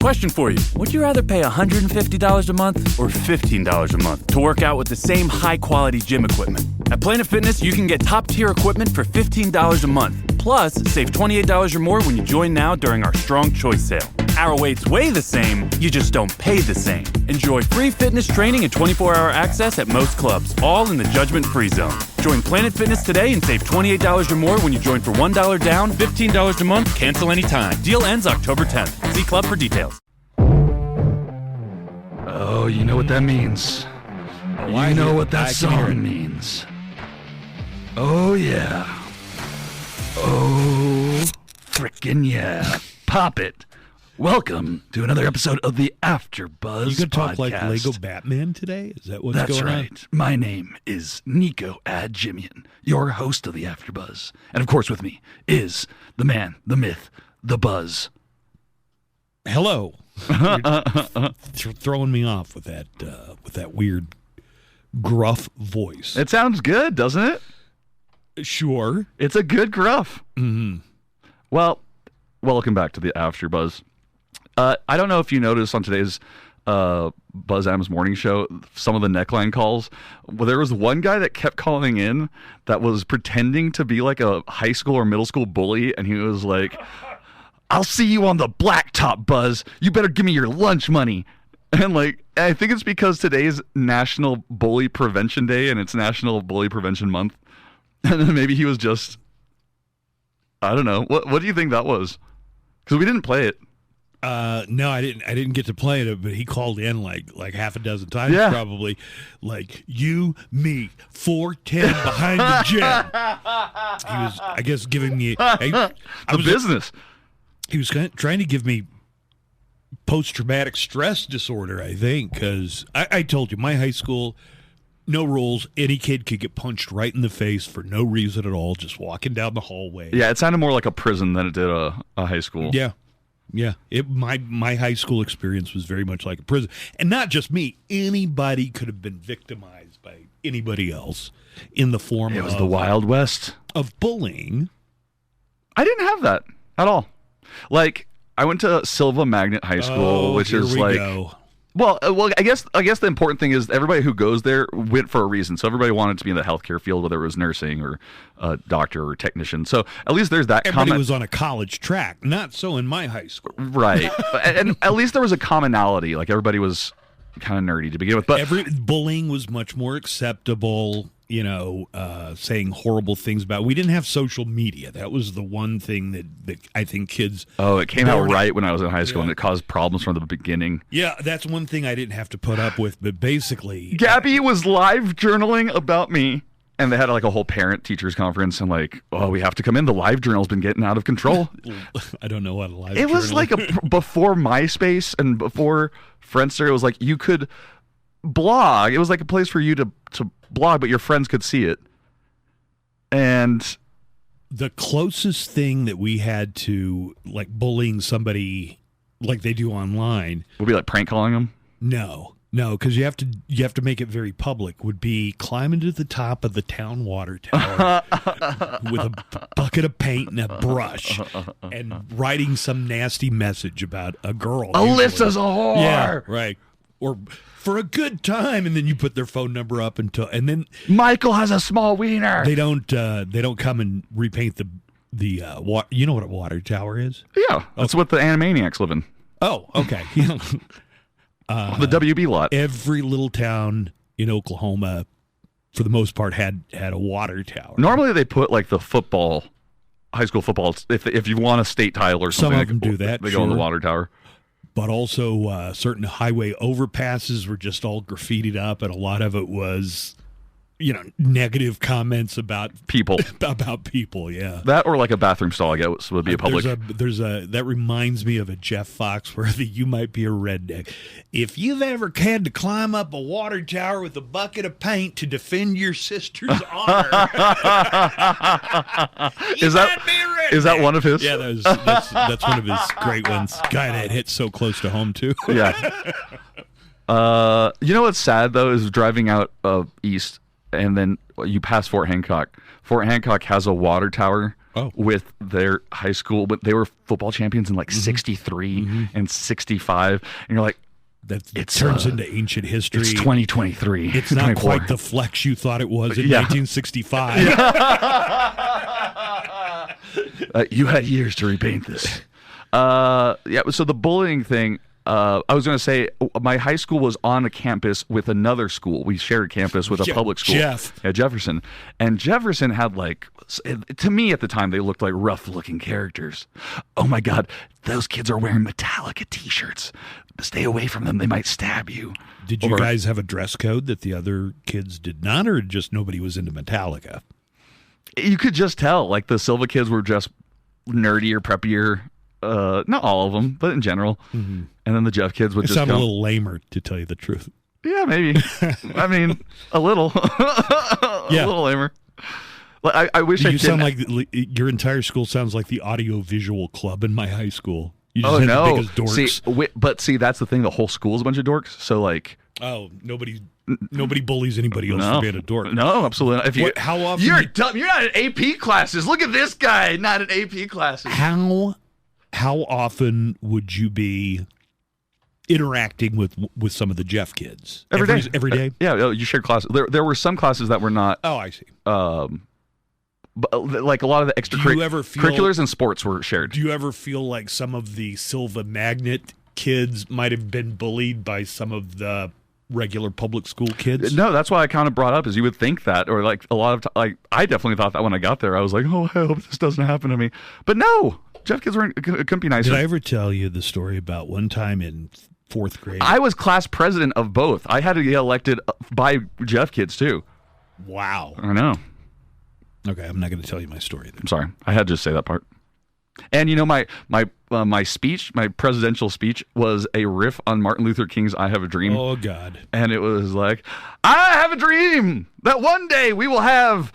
Question for you. Would you rather pay $150 a month or $15 a month to work out with the same high-quality gym equipment? At Planet Fitness, you can get top-tier equipment for $15 a month. Plus, save $28 or more when you join now during our Strong Choice sale. Our weights weigh the same, you just don't pay the same. Enjoy free fitness training and 24-hour access at most clubs, all in the judgment-free zone. Join Planet Fitness today and save $28 or more when you join for $1 down, $15 a month, cancel anytime. Deal ends October 10th. See club for details. Oh, you know what that means. You know what that song means. Oh, yeah. Oh, frickin' yeah. Pop it. Welcome to another episode of the After Buzz You could talk podcast. like Lego Batman today? Is that what's That's going right. My name is Nico Adjimian, your host of the After Buzz. And of course with me is the man, the myth, the Buzz. Hello. You're throwing me off with that weird gruff voice. It sounds good, doesn't it? Sure. It's a good gruff. Mm-hmm. Well, welcome back to the After Buzz. I don't know if you noticed on today's Buzz Adams morning show, some of the neckline calls. Well, there was one guy that kept calling in that was pretending to be like a high school or middle school bully, and he was like, "I'll see you on the blacktop, Buzz. You better give me your lunch money." And like, I think it's because today is National Bully Prevention Day and it's National Bully Prevention Month. And then maybe he was just, I don't know. What do you think that was? Because we didn't play it. No, I didn't get to play it, but he called in like half a dozen times, probably. Like, you, me, 410 behind the gym. He was, I guess, giving me business. He was trying to give me post-traumatic stress disorder, I think, because I told you, my high school, no rules. Any kid could get punched right in the face for no reason at all, just walking down the hallway. Yeah, it sounded more like a prison than it did a high school. Yeah. Yeah, my high school experience was very much like a prison. And not just me. Anybody could have been victimized by anybody else in the form of... It was the Wild West. ...of bullying. I didn't have that at all. Like, I went to Silva Magnet High School, which is like... Go. Well, I guess the important thing is everybody who goes there went for a reason. So everybody wanted to be in the healthcare field, whether it was nursing or doctor or technician. So at least there's that. Everybody was on a college track. Not so in my high school. Right. And at least there was a commonality. Like everybody was kind of nerdy to begin with. But bullying was much more acceptable. You know, saying horrible things about. We didn't have social media. That was the one thing that I think kids. Oh, it came out right when I was in high school, and it caused problems from the beginning. Yeah, that's one thing I didn't have to put up with. But basically, Gabby was live journaling about me, and they had like a whole parent-teachers conference, and like, oh, we have to come in. The live journal's been getting out of control. I don't know what a live. It was like before MySpace and before Friendster. It was like you could blog. It was like a place for you to blog, but your friends could see it. And the closest thing that we had to like bullying somebody like they do online would be like prank calling them. No, because you have to make it very public. Would be climbing to the top of the town water tower with a bucket of paint and a brush and writing some nasty message about a girl. Alyssa's a whore. Yeah, right. Or for a good time, and then you put their phone number up and then Michael has a small wiener. They don't come and repaint the water. You know what a water tower is? Yeah, that's what the Animaniacs live in. Oh, okay. The WB lot. Every little town in Oklahoma, for the most part, had a water tower. Normally, they put like the football, high school football. If you want a state title or something, some of them do that. They go in the water tower. But also certain highway overpasses were just all graffitied up, and a lot of it was, negative comments about people. About people, yeah. That or like a bathroom stall, I guess, would be a public. That reminds me of a Jeff Fox where you might be a redneck. If you've ever had to climb up a water tower with a bucket of paint to defend your sister's honor, is that one of his? Yeah, that's one of his great ones. Guy that hit so close to home too. Yeah. You know what's sad though is driving out east. And then you pass Fort Hancock. Fort Hancock has a water tower with their high school, but they were football champions in like 63 and 65. And you're like, it turns into ancient history. It's 2023. It's not quite the flex you thought it was in 1965. You had years to repaint this. So the bullying thing, I was going to say, my high school was on a campus with another school. We shared a campus with a public school. Jefferson. And Jefferson had to me at the time, they looked like rough-looking characters. Oh my God, those kids are wearing Metallica t-shirts. Stay away from them. They might stab you. Did you guys have a dress code that the other kids did not, or just nobody was into Metallica? You could just tell. Like the Silva kids were just nerdier, preppier. Not all of them, but in general. And then the Jeff kids would just sound a little lamer, to tell you the truth. Yeah, maybe. I mean, a little. A little lamer. I wish I didn't. You sound like your entire school sounds like the audio-visual club in my high school. You just had the biggest dorks. See, that's the thing. The whole school's a bunch of dorks. So nobody bullies anybody else for being a dork. No, absolutely not. How often? You're dumb. You're not in AP classes. Look at this guy, not in AP classes. How often would you be interacting with some of the Jeff kids? Every day. Every day? Yeah, you shared classes. There were some classes that were not. Oh, I see. But like a lot of the curriculars and sports were shared. Do you ever feel like some of the Silva Magnet kids might have been bullied by some of the regular public school kids? No, that's why I kind of brought up is you would think that, or like a lot of I definitely thought that when I got there. I was like, oh, I hope this doesn't happen to me. But no, Jeff kids couldn't be nicer. Did I ever tell you the story about one time in 4th grade? I was class president of both. I had to get elected by Jeff kids too. Wow. I know. Okay, I'm not going to tell you my story then. I'm sorry. I had to just say that part. And my speech, my presidential speech, was a riff on Martin Luther King's "I Have a Dream." Oh God! And it was like, "I have a dream that one day we will have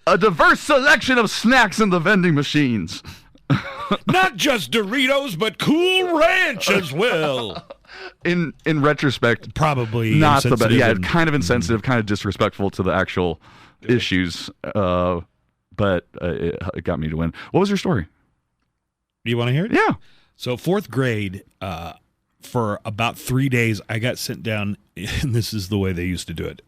a diverse selection of snacks in the vending machines, not just Doritos, but Cool Ranch as well." In retrospect, probably not the best. Yeah, kind of insensitive, kind of disrespectful to the actual issues. But it got me to win. What was your story? Do you want to hear it? Yeah. So 4th grade, for about 3 days, I got sent down, and this is the way they used to do it,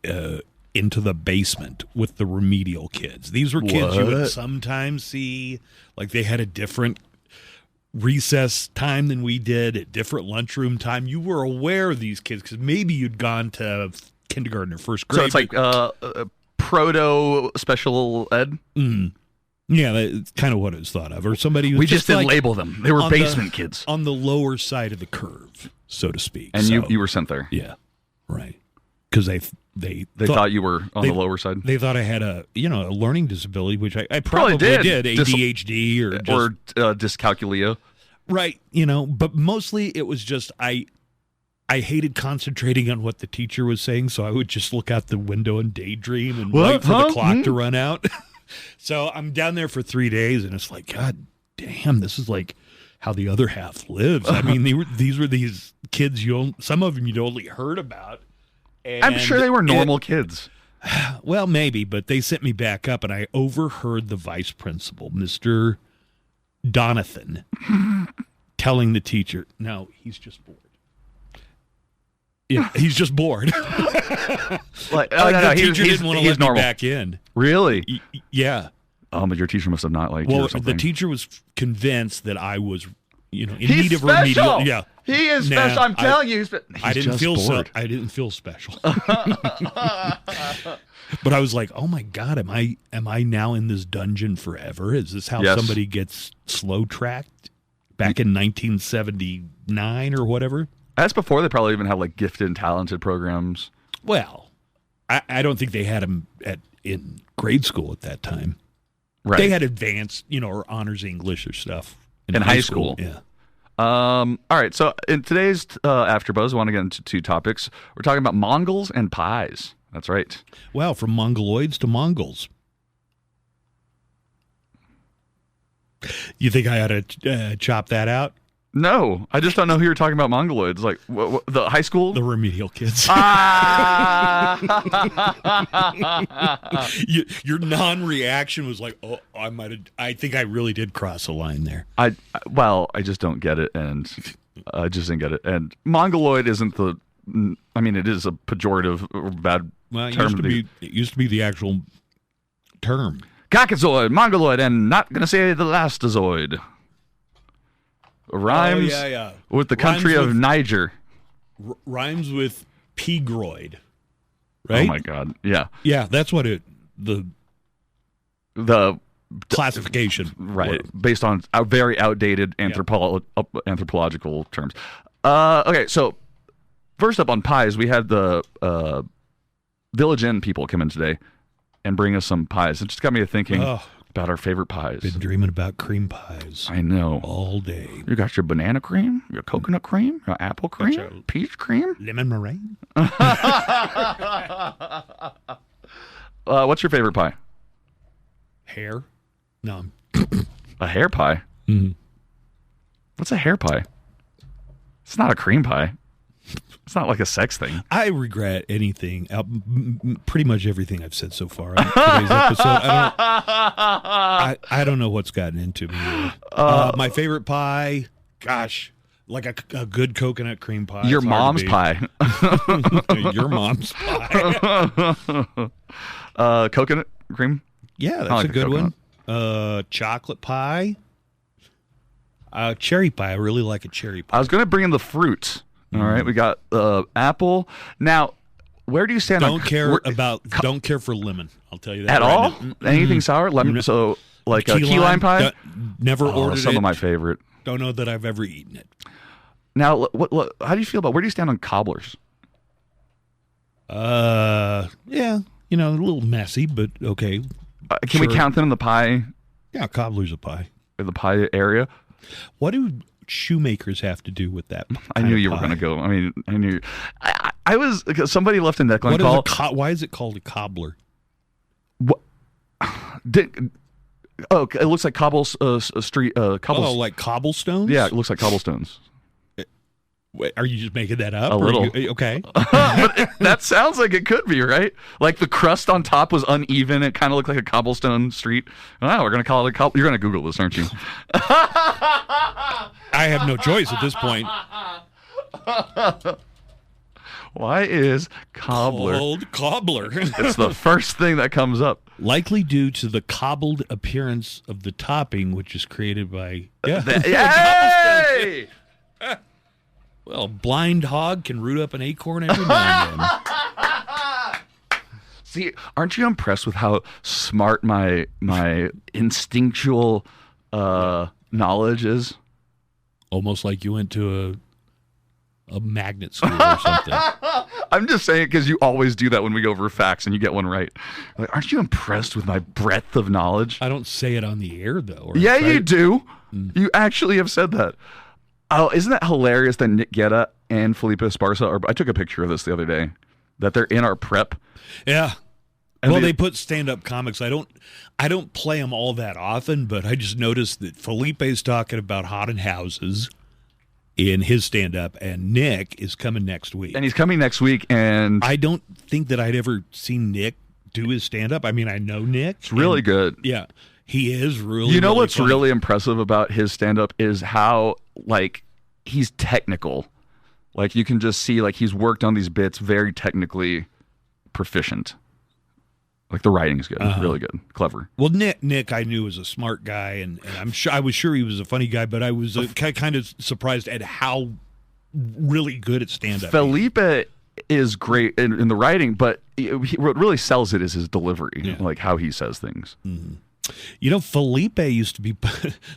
into the basement with the remedial kids. These were kids you would sometimes see, like they had a different recess time than we did, a different lunchroom time. You were aware of these kids because maybe you'd gone to kindergarten or 1st grade. So it's like proto special ed. Yeah, that's kind of what it was thought of. Or somebody who we just didn't label them. They were basement kids on the lower side of the curve, so to speak. And you were sent there. Yeah, right. Because they thought you were on the lower side. They thought I had a learning disability, which I probably did. ADHD or dyscalculia. Right. But mostly it was just I hated concentrating on what the teacher was saying, so I would just look out the window and daydream and wait for the clock to run out. So I'm down there for 3 days, and it's like, God damn, this is like how the other half lives. I mean, these were these kids some of them you'd only heard about. And I'm sure they were normal kids. Well, maybe, but they sent me back up, and I overheard the vice principal, Mr. Donathan, telling the teacher, "No, he's just bored." Yeah, he's just bored. The teacher didn't want to let me back in. Really? Yeah. But your teacher must have not liked you or something. The teacher was convinced that I was, in need of remedial. Yeah, he is special. I'm telling you, I didn't feel bored. I didn't feel special. But I was like, oh my God, am I now in this dungeon forever? Is this how somebody gets slow tracked back in 1979 or whatever? That's before they probably even had like gifted and talented programs. Well, I don't think they had them in grade school at that time. Right. They had advanced, or honors English or stuff in high school. Yeah. All right. So in today's AfterBuzz, I want to get into two topics. We're talking about Mongols and pies. That's right. Wow, from Mongoloids to Mongols. You think I ought to chop that out? No, I just don't know who you're talking about. Mongoloids, like the high school, The remedial kids. Your non-reaction was like, oh, I think I really did cross a line there. I just don't get it, and I just didn't get it. And Mongoloid isn't the. I mean, it is a pejorative or bad term. It used to be the actual term. Caucasoid, Mongoloid, and not gonna say the lastazoid. Rhymes with the country of Niger. Rhymes with Pegroid, right? Oh my God! Yeah, yeah. That's what the classification, right? Based on very outdated anthropological terms. Okay, so first up on pies, we had the Village Inn people come in today and bring us some pies. It just got me to thinking about our favorite pies. Been dreaming about cream pies. I know. All day. You got your banana cream, your coconut cream, your apple cream, peach cream, lemon meringue. What's your favorite pie? Hair? No. A hair pie? Mm-hmm. What's a hair pie? It's not a cream pie. It's not like a sex thing. I regret anything, pretty much everything I've said so far on today's episode. I don't know what's gotten into me. My favorite pie, gosh, like a good coconut cream pie. Your mom's pie. Your mom's pie. Coconut cream? Yeah, that's a good one. Chocolate pie. Cherry pie. I really like a cherry pie. I was going to bring in the fruit. All right, we got apple. Now, where do you stand? Don't care for lemon. I'll tell you that at all. Anything sour? Lemon. So like a key lime pie. Never ordered some it. of my favorite. Don't know that I've ever eaten it. Now, how do you feel about? Where do you stand on cobblers? Yeah, a little messy, but okay. Can we count them in the pie? Yeah, cobbler's a pie. In the pie area. What do shoemakers have to do with that? I knew you were going to go. I mean, I knew. I was. Somebody left a neckline call. Why is it called a cobbler? What? It looks like street. Like cobblestones? Yeah, it looks like cobblestones. Wait, are you just making that up? A little. Okay. But that sounds like it could be, right? Like the crust on top was uneven. It kind of looked like a cobblestone street. Oh, we're going to call it a You're going to Google this, aren't you? I have no choice at this point. Why is cobbler called cobbler? It's the first thing that comes up. Likely due to the cobbled appearance of the topping, which is created by... Yay! Well, a blind hog can root up an acorn every now and then. See, aren't you impressed with how smart my instinctual knowledge is? Almost like you went to a magnet school or something. I'm just saying it because you always do that when we go over facts and you get one right. Like, aren't you impressed with my breadth of knowledge? I don't say it on the air, though. Yeah, you do. You actually have said that. Oh, isn't that hilarious that Nick Guetta and Felipe Esparza I took a picture of this the other day, that they're in our prep. Yeah. And they put stand-up comics. I don't play them all that often, but I just noticed that Felipe's talking about haunted houses in his stand-up, and Nick is coming next week. And he's coming next week, and I don't think that I'd ever seen Nick do his stand-up. I mean, I know Nick. It's really good. Yeah. He is really, You know really what's funny. really impressive about his stand-up is how, like, he's technical. Like, you can just see, like, he's worked on these bits very technically proficient. Like, the writing's good. Really good. Clever. Well, Nick I knew was a smart guy, and I was sure he was a funny guy, but I was kind of surprised at how really good at stand-up. Felipe is great in the writing, but what really sells it is his delivery, like how he says things. Mm-hmm. You know, Felipe used to be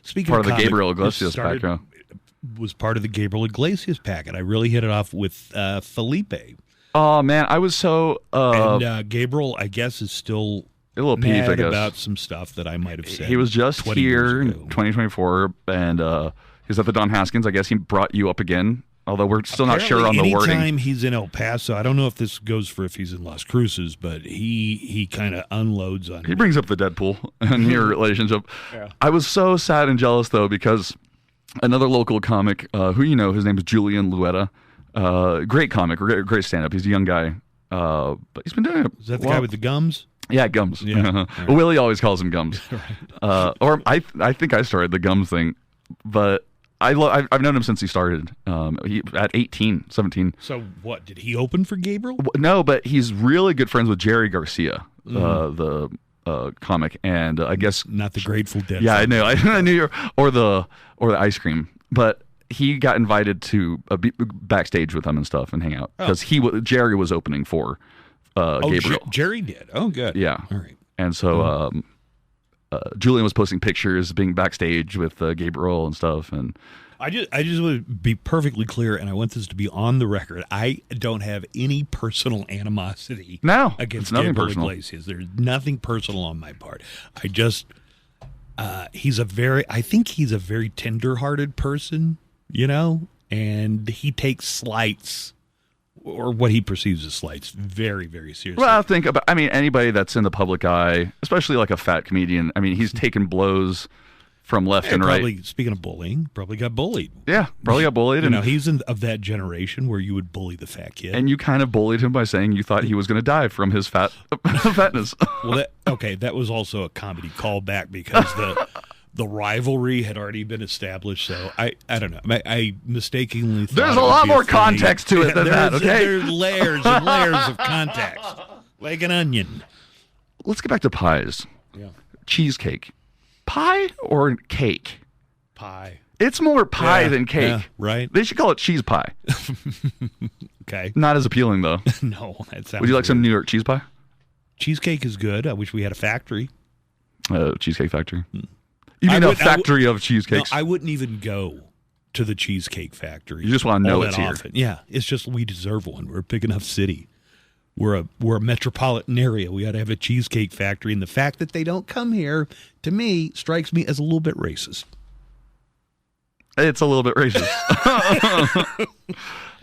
speaking part of the comic, Gabriel Iglesias pack. Was part of the Gabriel Iglesias packet. I really hit it off with Felipe. Oh man, I was so. And Gabriel, I guess, is still a little peeved about some stuff that I might have said. He was just here in 2024, and he was at the Don Haskins. I guess he brought you up again. Although we're still not sure on the wording. Anytime he's in El Paso, I don't know if this goes for if he's in Las Cruces, but he kind of unloads on. He brings up the Deadpool and your relationship. Yeah. I was so sad and jealous though because another local comic who you know, his name is Julian Luetta. Great comic, great stand-up. He's a young guy, but he's been doing it. Is that the guy with the gums? Yeah, Gums. Yeah. Right. Willie always calls him Gums. Right. Or I think I started the Gums thing, but I've known him since he started. He at 18, 17. So what, did he open for Gabriel? No, but he's really good friends with Jerry Garcia, the comic, and I guess Not the Grateful Dead. yeah, I know, I knew you or the ice cream, but he got invited to be backstage with them and stuff and hang out because Jerry was opening for Gabriel. Jerry did. Oh, good. Yeah. All right. And so Julian was posting pictures being backstage with Gabriel and stuff. And I just want to be perfectly clear, and I want this to be on the record. I don't have any personal animosity against Gabriel Iglesias. There's nothing personal on my part. I just I think he's a very tender-hearted person, you know, and he takes slights, or what he perceives as slights, very, very seriously. Well, I mean, anybody that's in the public eye, especially like a fat comedian, I mean, he's taken blows from left and right. Speaking of bullying, probably got bullied. Yeah, probably got bullied. You know, he's of that generation where you would bully the fat kid. And you kind of bullied him by saying you thought he was going to die from his fatness. Well, that was also a comedy callback because the rivalry had already been established. So I don't know. I mistakenly thought there's a lot more context to it than that. Okay, there's layers and layers of context, like an onion. Let's get back to pies. Yeah, cheesecake, pie or cake? Pie. It's more pie than cake. Yeah, right. They should call it cheese pie. Okay. Not as appealing though. No, that sounds. Would you like some New York cheese pie? Cheesecake is good. I wish we had a factory. Cheesecake factory. You mean a factory of cheesecakes? No, I wouldn't even go to the Cheesecake Factory. You just want to know it's here. Often. Yeah, it's just we deserve one. We're a big enough city. We're a metropolitan area. We ought to have a Cheesecake Factory. And the fact that they don't come here, to me, strikes me as a little bit racist. It's a little bit racist.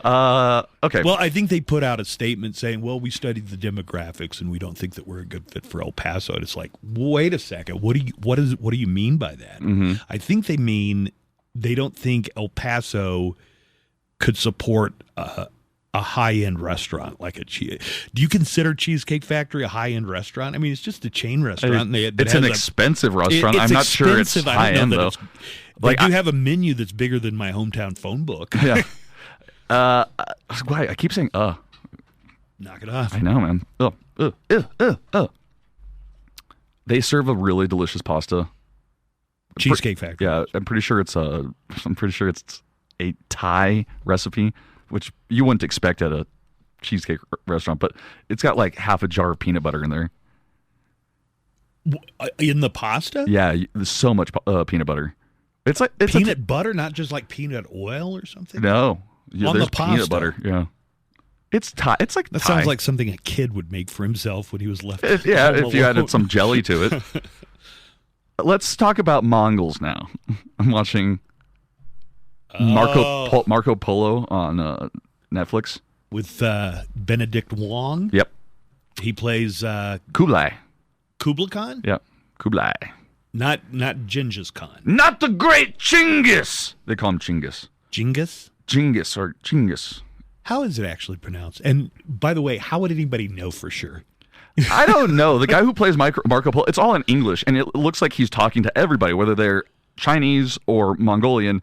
Okay. Well, I think they put out a statement saying, well, we studied the demographics and we don't think that we're a good fit for El Paso. And it's like, wait a second. What do you mean by that? Mm-hmm. I think they mean they don't think El Paso could support a high-end restaurant like do you consider Cheesecake Factory a high-end restaurant? I mean, it's just a chain restaurant. It's an expensive restaurant. I'm not sure it's high-end, though. They do have a menu that's bigger than my hometown phone book. Yeah. Why I keep saying knock it off. I know, man. They serve a really delicious pasta. Cheesecake Factory. Yeah, I'm pretty sure it's a Thai recipe, which you wouldn't expect at a cheesecake restaurant, but it's got like half a jar of peanut butter in there. In the pasta? Yeah, there's so much peanut butter. It's peanut butter, not just like peanut oil or something. No. Yeah, on there's the pasta. Peanut butter, yeah. It's Thai. It's like that Thai. sounds like something a kid would make for himself when he was left. If you added some jelly to it. Let's talk about Mongols now. I'm watching Marco Polo on Netflix with Benedict Wong. Yep, he plays Kublai. Kublai Khan. Yep, Kublai. Not Genghis Khan. Not the great Chinggis. They call him Chinggis. Genghis? Or Chinggis. How is it actually pronounced? And by the way, how would anybody know for sure? I don't know. The guy who plays Marco Polo, it's all in English, and it looks like he's talking to everybody, whether they're Chinese or Mongolian,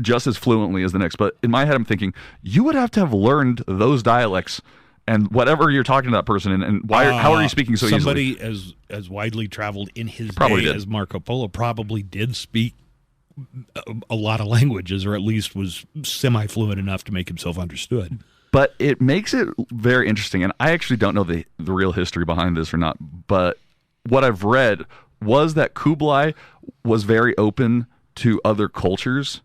just as fluently as the next. But in my head, I'm thinking, you would have to have learned those dialects and whatever you're talking to that person, and how are you speaking so somebody easily? Somebody as widely traveled in his day as Marco Polo probably did speak a lot of languages, or at least was semi-fluent enough to make himself understood. But it makes it very interesting, and I actually don't know the real history behind this or not, but what I've read was that Kublai was very open to other cultures,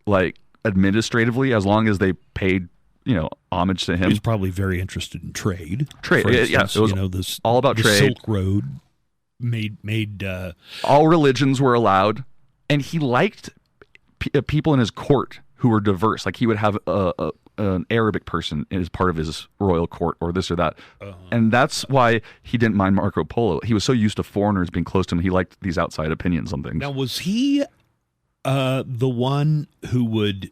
like administratively, as long as they paid, homage to him. He was probably very interested in trade. Trade, instance, yeah. It was all about the trade. Silk Road made all religions were allowed, and he liked people in his court who were diverse. Like he would have an Arabic person as part of his royal court, or this or that, and that's why he didn't mind Marco Polo. He was so used to foreigners being close to him. He liked these outside opinions on things. Now, was he the one who would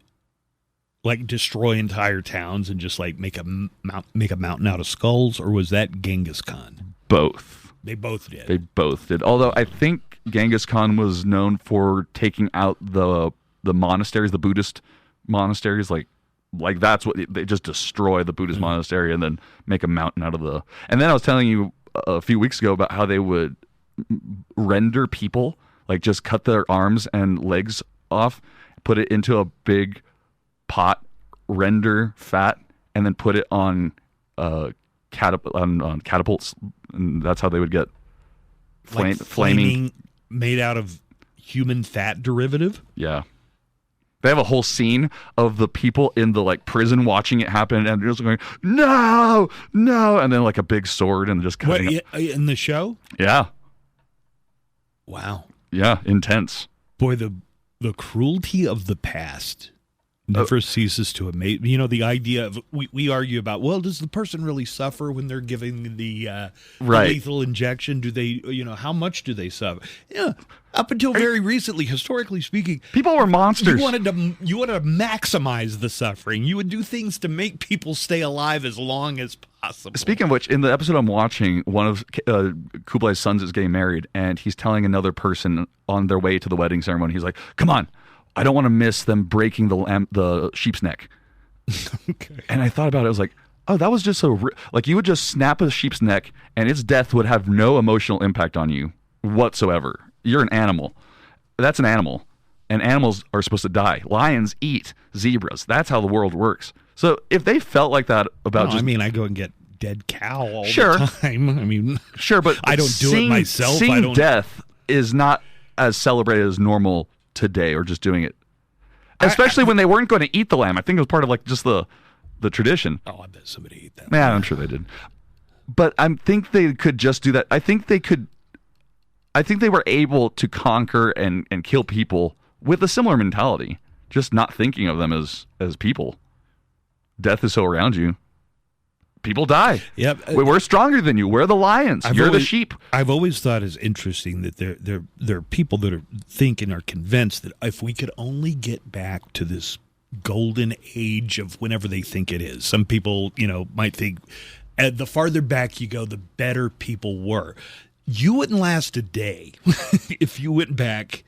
like destroy entire towns and just like make a mountain out of skulls, or was that Genghis Khan? Both. They both did. They both did. Although I think Genghis Khan was known for taking out the monasteries, the Buddhist monasteries, like that's what they just destroy the Buddhist monastery and then make a mountain out of the. And then I was telling you a few weeks ago about how they would render people, like just cut their arms and legs off, put it into a big pot, render fat, and then put it on catapults, and that's how they would get flaming made out of human fat derivative. Yeah. They have a whole scene of the people in the like prison watching it happen, and they're just going, no, and then like a big sword and just cutting it. In the show? Yeah. Wow. Yeah, intense. Boy, the cruelty of the past never ceases to amaze. You know, the idea of we argue about, well, does the person really suffer when they're giving the lethal injection? Do they, how much do they suffer? Yeah, up until very recently, historically speaking, people were monsters. You wanted to maximize the suffering. You would do things to make people stay alive as long as possible. Speaking of which, in the episode I'm watching, one of Kublai's sons is getting married, and he's telling another person on their way to the wedding ceremony, he's like, come on, I don't want to miss them breaking the sheep's neck. Okay. And I thought about it. I was like, oh, that was just like you would just snap a sheep's neck and its death would have no emotional impact on you whatsoever. You're an animal. That's an animal. And animals are supposed to die. Lions eat zebras. That's how the world works. So if they felt like that about I go and get dead cow all the time. Sure, but I don't do it myself. Seeing death is not as celebrated as normal today, or just doing it, especially when they weren't going to eat the lamb. I think it was part of like just the tradition. Oh, I bet somebody ate that. Yeah, I'm sure they did. But I think they could just do that. I think they were able to conquer and kill people with a similar mentality, just not thinking of them as people. Death is so around you. People die. Yep. We're stronger than you. We're the lions. You're the sheep. I've always thought it's interesting that there are people that think and are convinced that if we could only get back to this golden age of whenever they think it is. Some people, might think the farther back you go, the better people were. You wouldn't last a day if you went back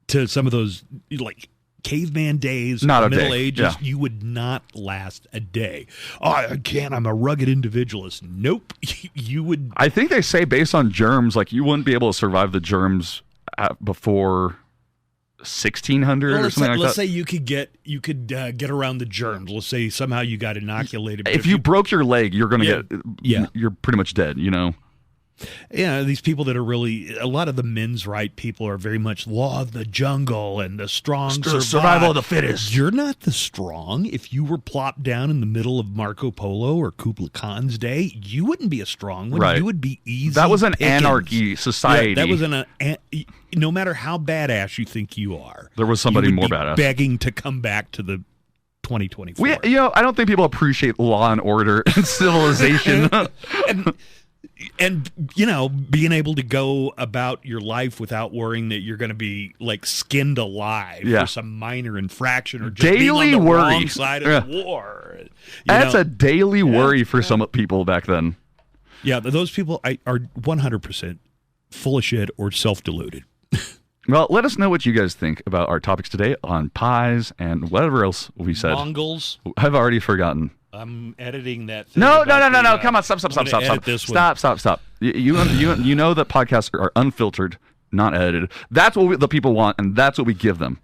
to some of those like caveman days, Middle Ages. Yeah. You would not last a day. Oh, I can't. I'm a rugged individualist. Nope. You would. I think they say based on germs, like you wouldn't be able to survive the germs before 1600 or something like that. Let's say you could get around the germs. Let's say somehow you got inoculated. If you broke your leg, you're going to you're pretty much dead, Yeah, these people that are really, a lot of the men's right people are very much law of the jungle and the strong survival of the fittest. You're not the strong. If you were plopped down in the middle of Marco Polo or Kublai Khan's day, you wouldn't be a strong one. Right. You would be easy. That was an pickings. Anarchy society. Yeah, that was no matter how badass you think you are. There was somebody more badass. Begging to come back to the 2024. I don't think people appreciate law and order and civilization. And being able to go about your life without worrying that you're going to be like skinned alive for some minor infraction or just daily being on the worry. wrong side of the war. That's a daily worry for some people back then. Yeah, those people are 100% full of shit or self-deluded. Well, let us know what you guys think about our topics today on pies and whatever else we said. Mongols. I've already forgotten. I'm editing that thing. No. Come on, stop. Stop. You know that podcasts are unfiltered, not edited. That's what the people want, and that's what we give them.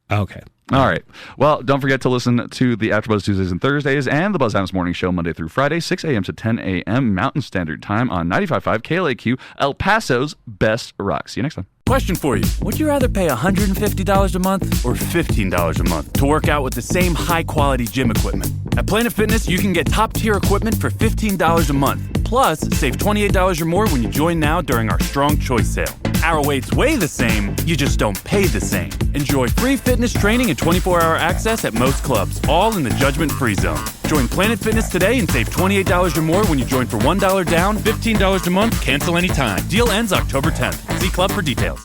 Okay. All right. Well, don't forget to listen to the AfterBuzz Tuesdays and Thursdays and the Buzz Adams Morning Show Monday through Friday, 6 a.m. to 10 a.m. Mountain Standard Time on 95.5 KLAQ, El Paso's best rock. See you next time. Question for you. Would you rather pay $150 a month or $15 a month to work out with the same high-quality gym equipment? At Planet Fitness, you can get top-tier equipment for $15 a month. Plus, save $28 or more when you join now during our Strong Choice sale. Our weights weigh the same, you just don't pay the same. Enjoy free fitness training and 24-hour access at most clubs, all in the judgment-free zone. Join Planet Fitness today and save $28 or more when you join for $1 down, $15 a month, cancel anytime. Deal ends October 10th. See club for details.